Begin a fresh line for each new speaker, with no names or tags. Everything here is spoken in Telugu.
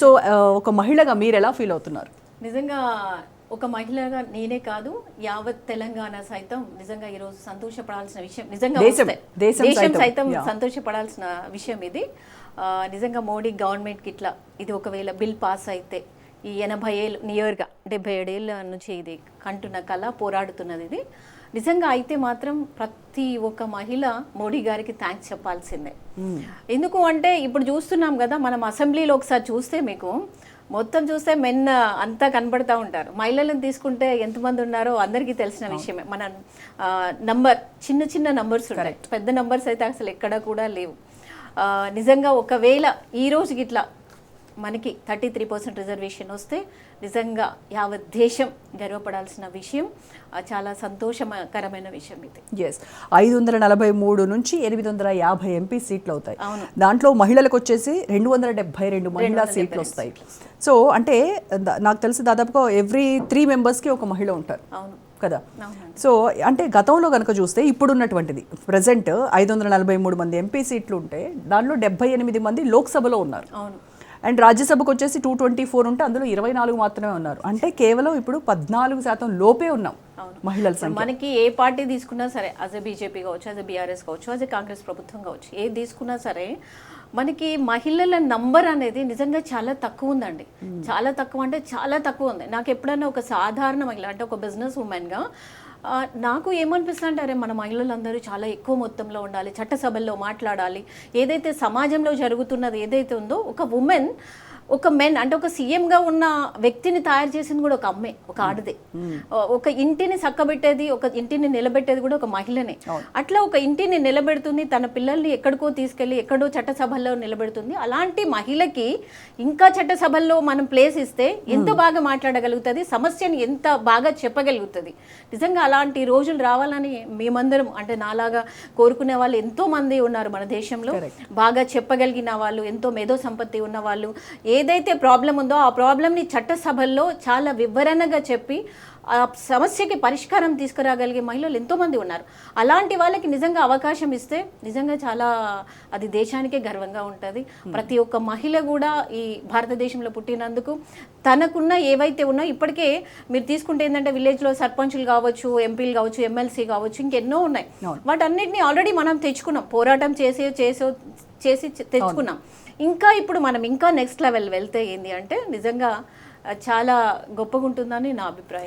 సో ఒక మహిళగా మీరు ఎలా ఫీల్ అవుతున్నారు?
నిజంగా ఒక మహిళగా నేనే కాదు, యావత్ తెలంగాణ సైతం నిజంగా ఈరోజు సంతోషపడాల్సిన విషయం. నిజంగా దేశం సైతం సంతోషపడాల్సిన విషయం ఇది. నిజంగా మోడీ గవర్నమెంట్కి ఇట్లా ఇది ఒకవేళ బిల్ పాస్ అయితే ఈ 80 ఏళ్ళు నియర్గా 77 ఏళ్ళ నుంచి ఇది కంటున్న కళ పోరాడుతున్నది. ఇది నిజంగా అయితే మాత్రం ప్రతి ఒక్క మహిళ మోడీ గారికి థ్యాంక్స్ చెప్పాల్సిందే. ఎందుకు అంటే ఇప్పుడు చూస్తున్నాం కదా, మనం అసెంబ్లీలో ఒకసారి చూస్తే మీకు మొత్తం చూస్తే మెన్ అంతా కనబడుతూ ఉంటారు. మహిళలను తీసుకుంటే ఎంతమంది ఉన్నారో అందరికీ తెలిసిన విషయమే. మన నంబర్ చిన్న నంబర్స్ ఉంటాయి, పెద్ద నంబర్స్ అయితే అసలు ఎక్కడ కూడా లేవు. నిజంగా ఒకవేళ ఈ రోజుకి ఇట్లా మనకి 33% రిజర్వేషన్ వస్తే నిజంగా యావత్ దేశం గర్వపడాల్సిన విషయం. చాలా సంతోషకరమైన విషయం ఇది.
ఎస్, 543 నుంచి 850 ఎంపీ సీట్లు అవుతాయి. దాంట్లో మహిళలకు వచ్చేసి 272 మహిళా సీట్లు వస్తాయి. సో అంటే నాకు తెలిసి దాదాపుగా ఎవ్రీ 3 మెంబర్స్కి ఒక మహిళ ఉంటారు కదా. సో అంటే గతంలో కనుక చూస్తే ఇప్పుడున్నటువంటిది ప్రజెంట్ 543 మంది ఎంపీ సీట్లు ఉంటే దాంట్లో 78 మంది లోక్సభలో ఉన్నారు. అండ్ రాజ్యసభకు వచ్చేసి 224 ఉంటే అందులో 24 మాత్రమే ఉన్నారు. అంటే కేవలం ఇప్పుడు 14% లోపే ఉన్నాం మహిళల సంఖ్య.
మనకి ఏ పార్టీ తీసుకున్నా సరే, అదే బీజేపీ కావచ్చు, అదే బీఆర్ఎస్ కావచ్చు, అదే కాంగ్రెస్ ప్రభుత్వం కావచ్చు, ఏది తీసుకున్నా సరే మనకి మహిళల నంబర్ అనేది నిజంగా చాలా తక్కువ ఉందండి. చాలా తక్కువ అంటే చాలా తక్కువ ఉంది. నాకు ఎప్పుడైనా ఒక సాధారణ మహిళ అంటే ఒక బిజినెస్ ఉమెన్గా నాకు ఏమనిపిస్తుంది అంటే, అరే మన మహిళలందరూ చాలా ఎక్కువ మొత్తంలో ఉండాలి, చట్టసభల్లో మాట్లాడాలి, ఏదైతే సమాజంలో జరుగుతున్నది ఏదైతే ఉందో ఒక మెన్ అంటే ఒక సీఎంగా ఉన్న వ్యక్తిని తయారు చేసింది కూడా ఒక అమ్మే, ఒక ఆడదే. ఒక ఇంటిని చక్కబెట్టేది, ఒక ఇంటిని నిలబెట్టేది కూడా ఒక మహిళనే. అట్లా ఒక ఇంటిని నిలబెడుతుంది, తన పిల్లల్ని ఎక్కడికో తీసుకెళ్ళి ఎక్కడో చట్టసభల్లో నిలబెడుతుంది. అలాంటి మహిళకి ఇంకా చట్టసభల్లో మనం ప్లేస్ ఇస్తే ఎంత బాగా మాట్లాడగలుగుతుంది, సమస్యని ఎంత బాగా చెప్పగలుగుతుంది. నిజంగా అలాంటి రోజులు రావాలని మేమందరం అంటే నాలాగా కోరుకునే వాళ్ళు ఎంతో మంది ఉన్నారు మన దేశంలో. బాగా చెప్పగలిగిన వాళ్ళు, ఎంతో మేధో సంపత్తి ఉన్న వాళ్ళు, ఏదైతే ప్రాబ్లం ఉందో ఆ ప్రాబ్లంని చట్టసభల్లో చాలా వివరణగా చెప్పి ఆ సమస్యకి పరిష్కారం తీసుకురాగలిగే మహిళలు ఎంతోమంది ఉన్నారు. అలాంటి వాళ్ళకి నిజంగా అవకాశం ఇస్తే నిజంగా చాలా అది దేశానికే గర్వంగా ఉంటుంది. ప్రతి ఒక్క మహిళ కూడా ఈ భారతదేశంలో పుట్టినందుకు తనకున్న ఏవైతే ఉన్నాయో, ఇప్పటికే మీరు తీసుకుంటే ఏంటంటే విలేజ్లో సర్పంచులు కావచ్చు, ఎంపీలు కావచ్చు, ఎమ్మెల్సీ కావచ్చు, ఇంకెన్నో ఉన్నాయి. వాటన్నిటిని ఆల్రెడీ మనం తెచ్చుకున్నాం, పోరాటం చేసి తెచ్చుకున్నాం. ఇంకా ఇప్పుడు మనం ఇంకా నెక్స్ట్ లెవెల్ వెళ్తే ఏంది అంటే నిజంగా చాలా గొప్పగా ఉంటుందని నా అభిప్రాయం.